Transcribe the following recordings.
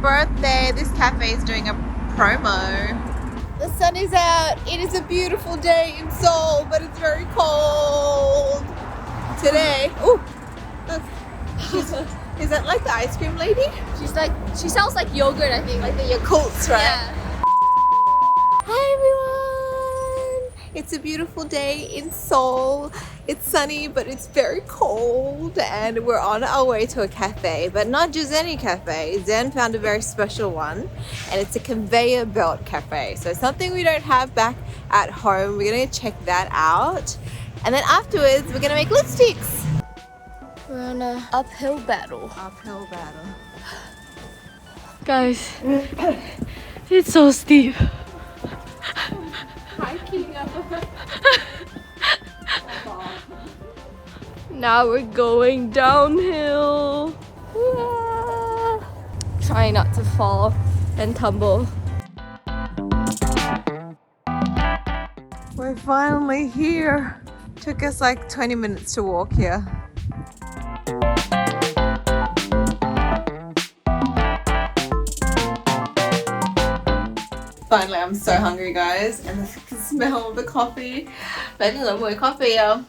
birthday. This cafe is doing a promo. The sun is out. It is a beautiful day in Seoul, but it's very cold today. Oh, look. Is that like the ice cream lady? She sounds like yogurt, I think. Like the Yakults, right? Yeah. Hi everyone! It's a beautiful day in Seoul. It's sunny, but it's very cold, and we're on our way to a cafe, but not just any cafe. Zen found a very special one, and it's a conveyor belt cafe. So something we don't have back at home. We're gonna check that out, and then afterwards we're gonna make lipsticks. We're on an uphill battle. Uphill battle. Guys, it's so steep. Hiking up. Now we're going downhill. Try not to fall and tumble. We're finally here. Took us like 20 minutes to walk here. Finally, I'm so hungry, guys, and the smell of the coffee. Bạn có ngửi mùi coffee không?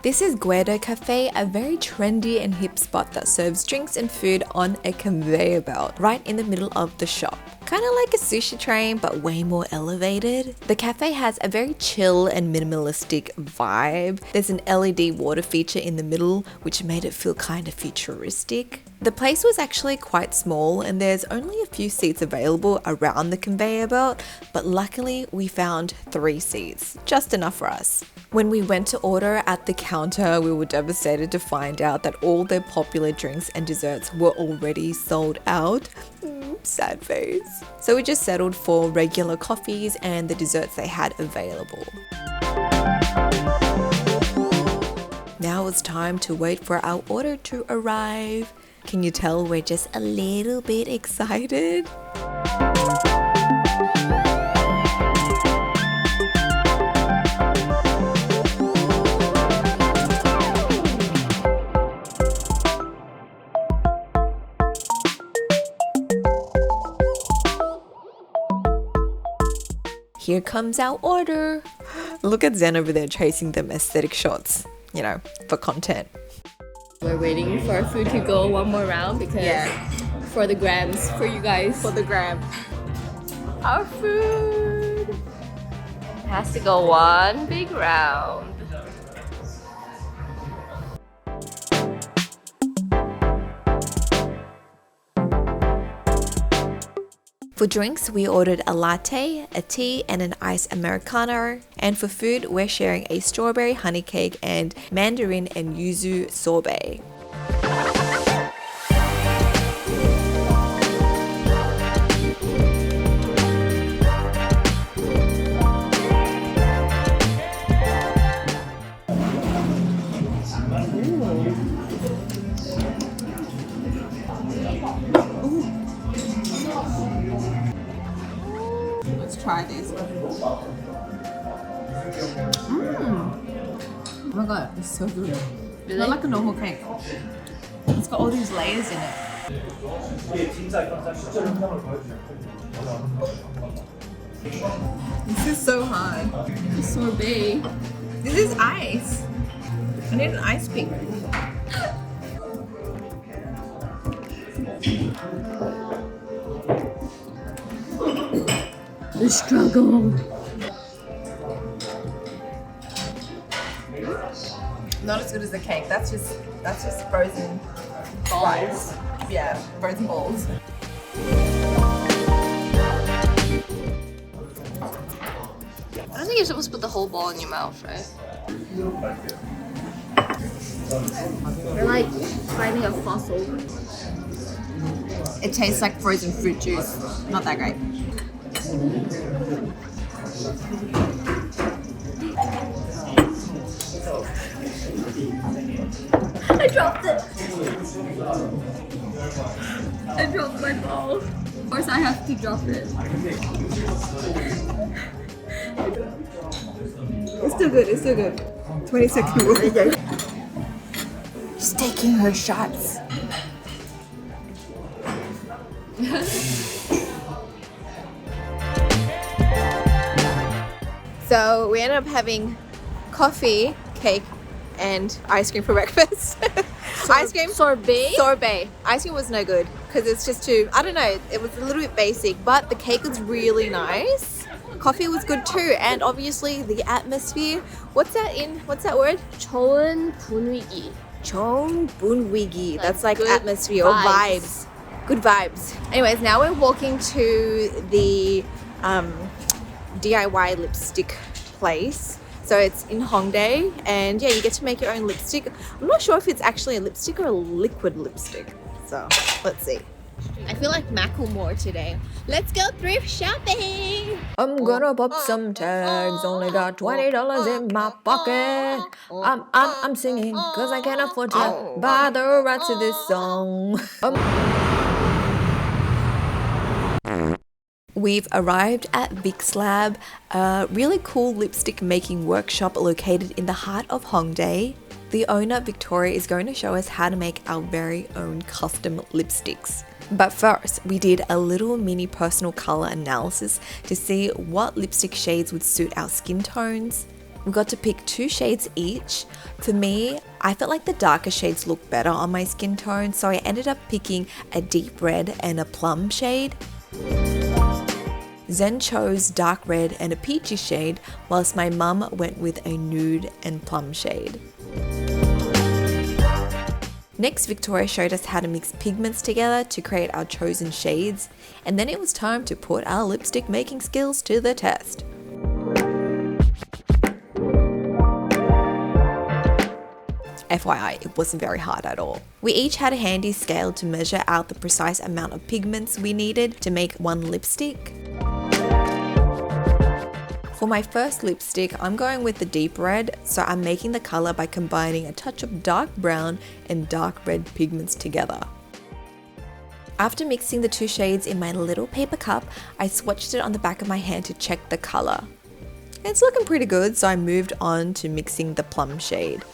This is Gwehdo Cafe, a very trendy and hip spot that serves drinks and food on a conveyor belt right in the middle of the shop. Kind of like a sushi train, but way more elevated. The cafe has a very chill and minimalistic vibe. There's an LED water feature in the middle, which made it feel kind of futuristic. The place was actually quite small, and there's only a few seats available around the conveyor belt, but luckily we found 3 seats, just enough for us. When we went to order at the counter, we were devastated to find out that all their popular drinks and desserts were already sold out. Sad face. So we just settled for regular coffees and the desserts they had available. Now it's time to wait for our order to arrive. Can you tell we're just a little bit excited? Here comes our order. Look at Zen over there chasing them aesthetic shots, you know, for content. We're waiting for our food to go one more round because for the grams, for you guys. For the gram. Our food has to go one big round. For drinks, we ordered a latte, a tea, and an iced Americano. And for food, we're sharing a strawberry honey cake and mandarin and yuzu sorbet. Let's try this. Oh my god, it's so good. It's not like a normal cake. It's got all these layers in it. This is so hard. Sorbet. This is ice. I need an ice pick. The struggle. Not as good as the cake. That's just frozen balls. Yeah, frozen balls. I don't think you're supposed to put the whole ball in your mouth, right? You're like finding a fossil. It tastes like frozen fruit juice. Not that great. I dropped it. I dropped my ball. Of course I have to drop it. It's still good, it's still good. 20 second rule. She's taking her shots. So we ended up having coffee, cake, and ice cream for breakfast. Ice cream? Sorbet. Ice cream was no good because it's just too, I don't know, it was a little bit basic, but the cake was really nice. Coffee was good too, and obviously the atmosphere. What's that word? 좋은 분위기. 좋은 분위기. That's like good atmosphere or vibes. Good vibes. Anyways, now we're walking to the DIY lipstick place. So it's in Hongdae, and yeah, you get to make your own lipstick. I'm not sure if it's actually a lipstick or a liquid lipstick. So let's see. I feel like Macklemore today. Let's go thrift shopping. I'm gonna pop some tags. Only got $20 in my pocket. I'm singing cause I can't afford to buy the rights to this song. We've arrived at Vic's Lab, a really cool lipstick making workshop located in the heart of Hongdae. The owner, Victoria, is going to show us how to make our very own custom lipsticks. But first, we did a little mini personal color analysis to see what lipstick shades would suit our skin tones. We got to pick 2 shades each. For me, I felt like the darker shades looked better on my skin tone, so I ended up picking a deep red and a plum shade. Zen chose dark red and a peachy shade, whilst my mum went with a nude and plum shade. Next, Victoria showed us how to mix pigments together to create our chosen shades, and then it was time to put our lipstick making skills to the test. FYI, it wasn't very hard at all. We each had a handy scale to measure out the precise amount of pigments we needed to make one lipstick. For my first lipstick, I'm going with the deep red, so I'm making the color by combining a touch of dark brown and dark red pigments together. After mixing the 2 shades in my little paper cup, I swatched it on the back of my hand to check the color. It's looking pretty good, so I moved on to mixing the plum shade.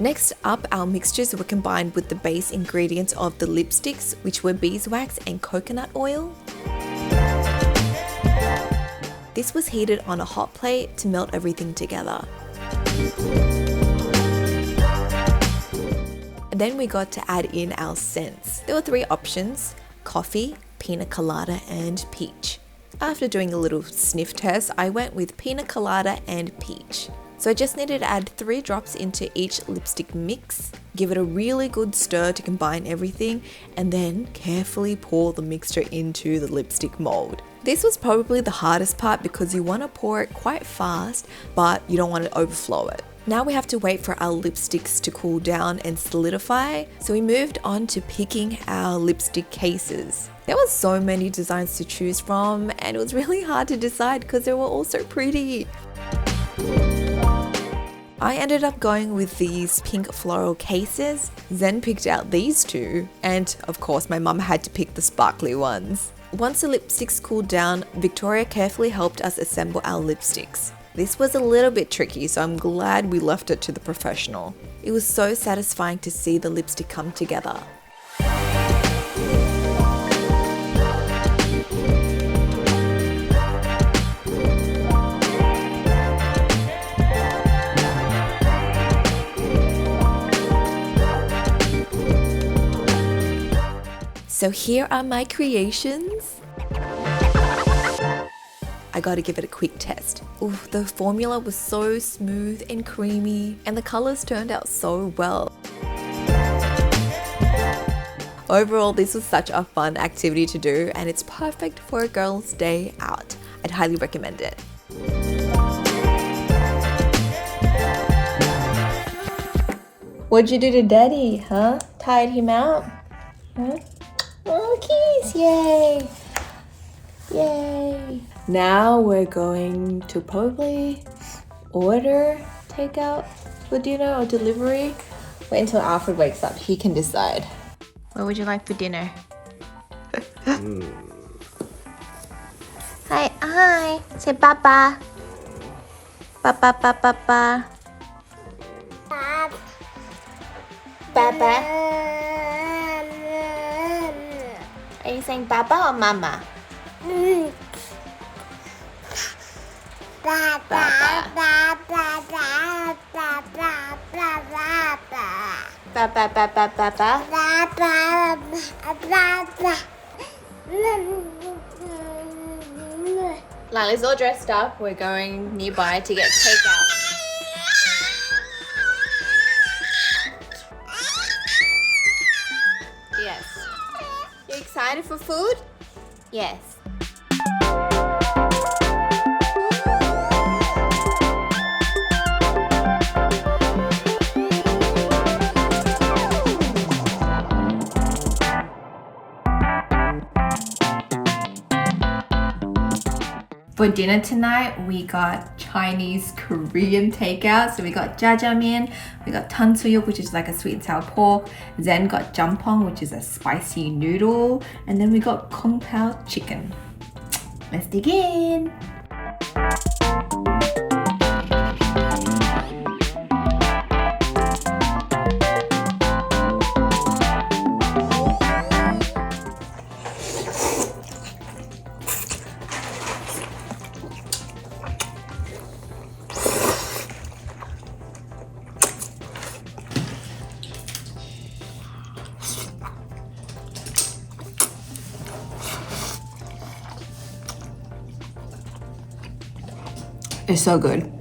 Next up, our mixtures were combined with the base ingredients of the lipsticks, which were beeswax and coconut oil. This was heated on a hot plate to melt everything together. And then we got to add in our scents. There were 3 options: coffee, pina colada, and peach. After doing a little sniff test, I went with pina colada and peach. So I just needed to add 3 drops into each lipstick mix, give it a really good stir to combine everything, and then carefully pour the mixture into the lipstick mold. This was probably the hardest part because you want to pour it quite fast, but you don't want to overflow it. Now we have to wait for our lipsticks to cool down and solidify, so we moved on to picking our lipstick cases. There were so many designs to choose from, and it was really hard to decide because they were all so pretty. I ended up going with these pink floral cases. Zen picked out these 2, and of course my mum had to pick the sparkly ones. Once the lipsticks cooled down, Victoria carefully helped us assemble our lipsticks. This was a little bit tricky, so I'm glad we left it to the professional. It was so satisfying to see the lipstick come together. So here are my creations. I gotta give it a quick test. Ooh, the formula was so smooth and creamy, and the colors turned out so well. Overall, this was such a fun activity to do, and it's perfect for a girl's day out. I'd highly recommend it. What'd you do to Daddy, huh? Tired him out? Huh? Oh, kiss! Yay! Yay! Now we're going to probably order takeout for dinner or delivery? Wait until Alfred wakes up, he can decide. What would you like for dinner? Hi, say Papa. Papa. Papa. Are you saying Papa or Mama? Lily's all dressed up. We're going nearby to get takeout. Yes. You excited for food? Yes. For dinner tonight, we got Chinese Korean takeout. So we got jjajangmyeon, we got tonsuryuk, which is like a sweet and sour pork. Zen got jampong, which is a spicy noodle. And then we got kung pao chicken. Let's dig in. It's so good.